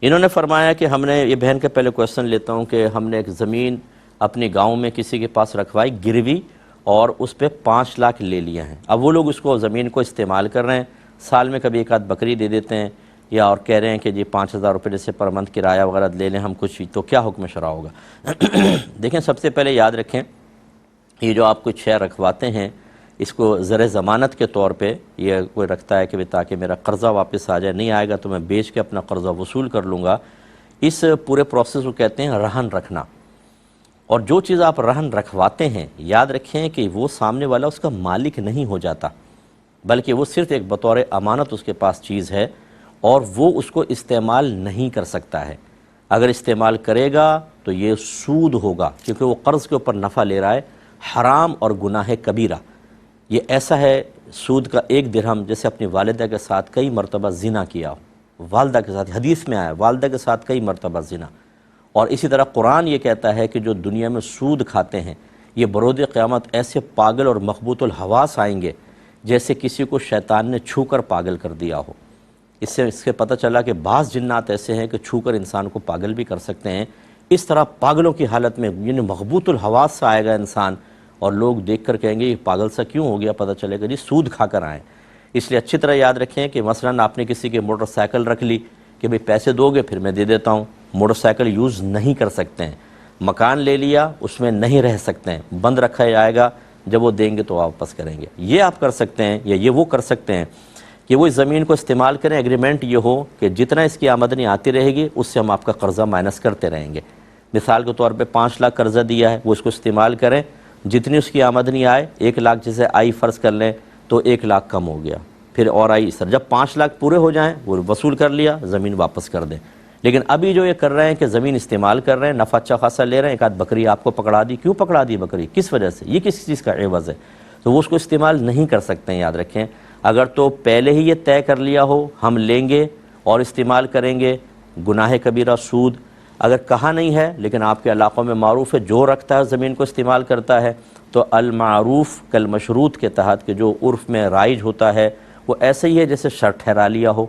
انہوں نے فرمایا کہ ہم نے، یہ بہن کے پہلے کویسچن لیتا ہوں، کہ ہم نے ایک زمین اپنی گاؤں میں کسی کے پاس رکھوائی گروی، اور اس پہ 5 لاکھ لے لیا ہیں۔ اب وہ لوگ اس کو زمین کو استعمال کر رہے ہیں، سال میں کبھی ایک آدھ بکری دے دیتے ہیں، یا اور کہہ رہے ہیں کہ جی 5,000 روپے جیسے پر منتھ کرایہ وغیرہ لے لیں ہم کچھ، تو کیا حکم شرع ہوگا؟ دیکھیں، سب سے پہلے یاد رکھیں، یہ جو آپ کچھ شے رکھواتے ہیں، اس کو زر ضمانت کے طور پہ یہ کوئی رکھتا ہے کہ تاکہ میرا قرضہ واپس آ جائے، نہیں آئے گا تو میں بیچ کے اپنا قرضہ وصول کر لوں گا، اس پورے پروسیس کو کہتے ہیں رہن رکھنا۔ اور جو چیز آپ رہن رکھواتے ہیں، یاد رکھیں کہ وہ سامنے والا اس کا مالک نہیں ہو جاتا، بلکہ وہ صرف ایک بطور امانت اس کے پاس چیز ہے، اور وہ اس کو استعمال نہیں کر سکتا ہے۔ اگر استعمال کرے گا تو یہ سود ہوگا، کیونکہ وہ قرض کے اوپر نفع لے رہا ہے، حرام اور گناہ کبیرہ۔ یہ ایسا ہے، سود کا 1 درہم جیسے اپنی والدہ کے ساتھ کئی مرتبہ زنا کیا ہو، والدہ کے ساتھ، حدیث میں آیا والدہ کے ساتھ کئی مرتبہ زنا۔ اور اسی طرح قرآن یہ کہتا ہے کہ جو دنیا میں سود کھاتے ہیں، یہ برود قیامت ایسے پاگل اور مخبوط الحواس آئیں گے جیسے کسی کو شیطان نے چھو کر پاگل کر دیا ہو۔ اس سے پتہ چلا کہ بعض جنات ایسے ہیں کہ چھو کر انسان کو پاگل بھی کر سکتے ہیں۔ اس طرح پاگلوں کی حالت میں، یعنی مخبوط الحواس سے آئے گا انسان، اور لوگ دیکھ کر کہیں گے یہ پاگل سا کیوں ہو گیا، پتہ چلے گا جی سود کھا کر آئیں۔ اس لیے اچھی طرح یاد رکھیں کہ مثلاً آپ نے کسی کی موٹر سائیکل رکھ لی کہ بھئی پیسے دو گے پھر میں دے دیتا ہوں، موٹر سائیکل یوز نہیں کر سکتے ہیں۔ مکان لے لیا، اس میں نہیں رہ سکتے ہیں، بند رکھا جائے گا، جب وہ دیں گے تو واپس کریں گے۔ یہ آپ کر سکتے ہیں، یا یہ وہ کر سکتے ہیں کہ وہ اس زمین کو استعمال کریں، ایگریمنٹ یہ ہو کہ جتنا اس کی آمدنی آتی رہے گی اس سے ہم آپ کا قرضہ مائنس کرتے رہیں گے۔ مثال کے طور پہ 5 لاکھ قرضہ دیا ہے، وہ اس کو استعمال کریں، جتنی اس کی آمدنی آئے، 1 لاکھ جیسے آئی فرض کر لیں تو 1 لاکھ کم ہو گیا، پھر اور آئی سر، جب 5 لاکھ پورے ہو جائیں وہ وصول کر لیا، زمین واپس کر دیں۔ لیکن ابھی جو یہ کر رہے ہیں کہ زمین استعمال کر رہے ہیں، نفع اچھا خاصا لے رہے ہیں، ایک آدھ بکری آپ کو پکڑا دی، کیوں پکڑا دی بکری، کس وجہ سے، یہ کس چیز کا عوض ہے، تو وہ اس کو استعمال نہیں کر سکتے ہیں۔ یاد رکھیں، اگر تو پہلے ہی یہ طے کر لیا ہو ہم لیں گے اور استعمال کریں گے، گناہ کبیرہ سود۔ اگر کہا نہیں ہے لیکن آپ کے علاقوں میں معروف ہے، جو رکھتا ہے زمین کو استعمال کرتا ہے، تو المعروف کالمشروط کے تحت، کہ جو عرف میں رائج ہوتا ہے وہ ایسے ہی ہے جیسے شرط ٹھہرا لیا ہو،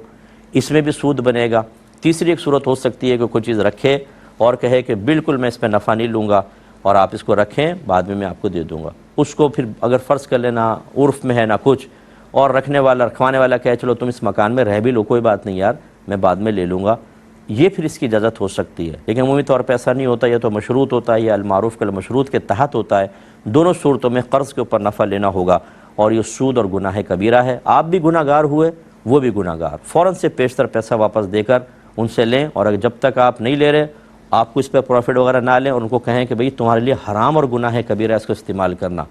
اس میں بھی سود بنے گا۔ تیسری ایک صورت ہو سکتی ہے کہ کوئی چیز رکھے اور کہے کہ بالکل میں اس پہ نفع نہیں لوں گا، اور آپ اس کو رکھیں، بعد میں آپ کو دے دوں گا۔ اس کو پھر اگر فرض کر لینا عرف میں ہے نہ کچھ، اور رکھوانے والا کہے چلو تم اس مکان میں رہ بھی لو، کوئی بات نہیں یار، میں بعد میں لے لوں گا، یہ پھر اس کی اجازت ہو سکتی ہے۔ لیکن عمومی طور پہ ایسا نہیں ہوتا، یہ تو مشروط ہوتا ہے، یہ المعروف کالمشروط کے تحت ہوتا ہے۔ دونوں صورتوں میں قرض کے اوپر نفع لینا ہوگا، اور یہ سود اور گناہ کبیرہ ہے۔ آپ بھی گناہ گار ہوئے، وہ بھی گناہ گار، فوراً سے پیشتر پیسہ واپس دے کر ان سے لیں، اور اگر جب تک آپ نہیں لے رہے، آپ کو اس پہ پروفٹ وغیرہ نہ لیں، اور ان کو کہیں کہ بھئی تمہارے لیے حرام اور گناہ کبیرہ ہے اس کو استعمال کرنا۔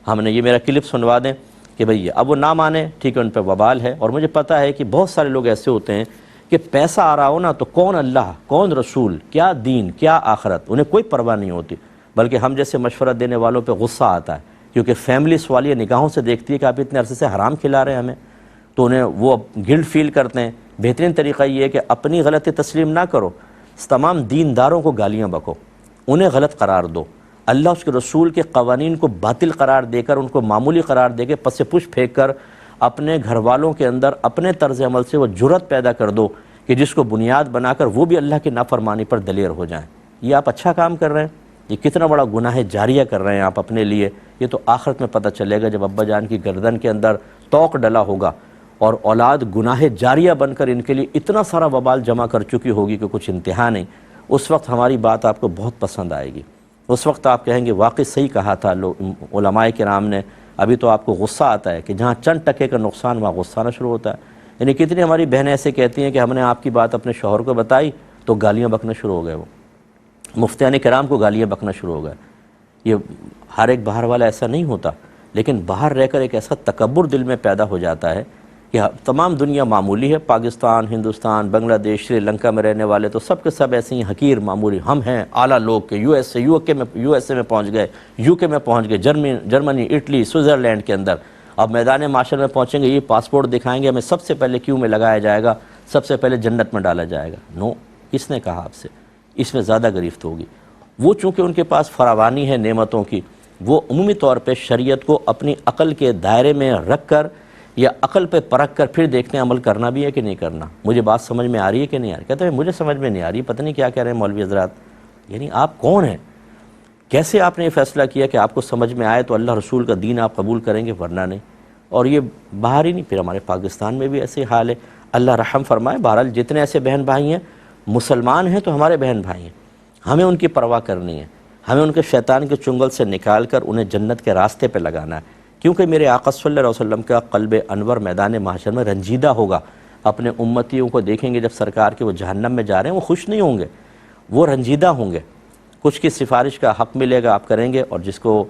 ہم نے یہ میرا کلپ سنوا دیں کہ بھئی اب وہ نہ مانے، ٹھیک ہے، ان پہ وبال ہے۔ اور مجھے پتہ ہے کہ بہت سارے لوگ ایسے ہوتے ہیں کہ پیسہ آ رہا ہو نا تو کون اللہ، کون رسول، کیا دین، کیا آخرت، انہیں کوئی پرواہ نہیں ہوتی، بلکہ ہم جیسے مشورہ دینے والوں پہ غصہ آتا ہے، کیونکہ فیملی سوالیہ نگاہوں سے دیکھتی ہے کہ آپ اتنے عرصے سے حرام کھلا رہے ہیں ہمیں، تو انہیں وہ گلٹ فیل کرتے ہیں۔ بہترین طریقہ یہ ہے کہ اپنی غلطی تسلیم نہ کرو، تمام دینداروں کو گالیاں بکو، انہیں غلط قرار دو، اللہ اس کے رسول کے قوانین کو باطل قرار دے کر، ان کو معمولی قرار دے کے پس پش پھینک کر، اپنے گھر والوں کے اندر اپنے طرز عمل سے وہ جرأت پیدا کر دو کہ جس کو بنیاد بنا کر وہ بھی اللہ کی نافرمانی پر دلیر ہو جائیں۔ یہ آپ اچھا کام کر رہے ہیں، یہ کتنا بڑا گناہ جاریہ کر رہے ہیں آپ اپنے لیے، یہ تو آخرت میں پتہ چلے گا جب ابا جان کی گردن کے اندر توق ڈلا ہوگا، اور اولاد گناہ جاریہ بن کر ان کے لیے اتنا سارا وبال جمع کر چکی ہوگی کہ کچھ انتہا نہیں۔ اس وقت ہماری بات آپ کو بہت پسند آئے گی، اس وقت آپ کہیں گے واقعی صحیح کہا تھا علماء کرام نے۔ ابھی تو آپ کو غصہ آتا ہے کہ جہاں چند ٹکے کا نقصان وہاں غصہ آنا شروع ہوتا ہے۔ یعنی کتنی ہماری بہنیں ایسے کہتی ہیں کہ ہم نے آپ کی بات اپنے شوہر کو بتائی تو گالیاں بکنا شروع ہو گئے، وہ مفتیان کرام کو گالیاں بکنا شروع ہو گئے۔ یہ ہر ایک باہر والا ایسا نہیں ہوتا، لیکن باہر رہ کر ایک ایسا تکبر دل میں پیدا ہو جاتا ہے کہ تمام دنیا معمولی ہے، پاکستان، ہندوستان، بنگلہ دیش، سری لنکا میں رہنے والے تو سب کے سب ایسے ہی حقیر معمولی، ہم ہیں اعلیٰ لوگ کے، یو ایس اے میں پہنچ گئے، یو کے میں پہنچ گئے، جرمنی، اٹلی، سوئٹزرلینڈ کے اندر، اب میدان معاشر میں پہنچیں گے، یہ پاسپورٹ دکھائیں گے، ہمیں سب سے پہلے کیو میں لگایا جائے گا، سب سے پہلے جنت میں ڈالا جائے گا۔ نو، کس نے کہا آپ سے؟ اس میں زیادہ گرفت ہوگی۔ وہ چونکہ ان کے پاس فراوانی ہے نعمتوں کی، وہ عمومی طور پہ شریعت کو اپنی عقل کے دائرے میں رکھ کر یا عقل پہ پرکھ کر پھر دیکھتے ہیں عمل کرنا بھی ہے کہ نہیں کرنا، مجھے بات سمجھ میں آ رہی ہے کہ نہیں آ رہی؟ کہتے ہیں مجھے سمجھ میں نہیں آ رہی، پتہ نہیں کیا کہہ رہے ہیں مولوی حضرات۔ یعنی آپ کون ہیں؟ کیسے آپ نے یہ فیصلہ کیا کہ آپ کو سمجھ میں آئے تو اللہ رسول کا دین آپ قبول کریں گے ورنہ نہیں؟ اور یہ باہر ہی نہیں، پھر ہمارے پاکستان میں بھی ایسے حال ہے، اللہ رحم فرمائے۔ بہرحال جتنے ایسے بہن بھائی ہیں مسلمان ہیں تو ہمارے بہن بھائی ہیں، ہمیں ان کی پرواہ کرنی ہے، ہمیں ان کے شیطان کے چنگل سے نکال کر انہیں جنت کے راستے پہ لگانا ہے، کیونکہ میرے آقا صلی اللہ علیہ وسلم کا قلب انور میدان محشر میں رنجیدہ ہوگا، اپنے امتیوں کو دیکھیں گے جب سرکار کے وہ جہنم میں جا رہے ہیں، وہ خوش نہیں ہوں گے، وہ رنجیدہ ہوں گے۔ کچھ کی سفارش کا حق ملے گا آپ کریں گے، اور جس کو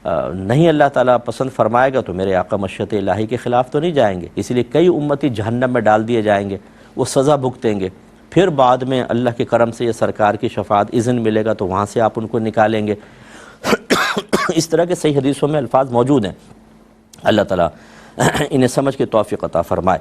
نہیں اللہ تعالیٰ پسند فرمائے گا تو میرے آقا مشیت الہی کے خلاف تو نہیں جائیں گے، اس لیے کئی امتی جہنم میں ڈال دیے جائیں گے، وہ سزا بھگتیں گے، پھر بعد میں اللہ کے کرم سے یہ سرکار کی شفاعت اذن ملے گا تو وہاں سے آپ ان کو نکالیں گے۔ اس طرح کے صحیح حدیثوں میں الفاظ موجود ہیں، اللہ تعالیٰ انہیں سمجھ کے توفیق عطا فرمائے۔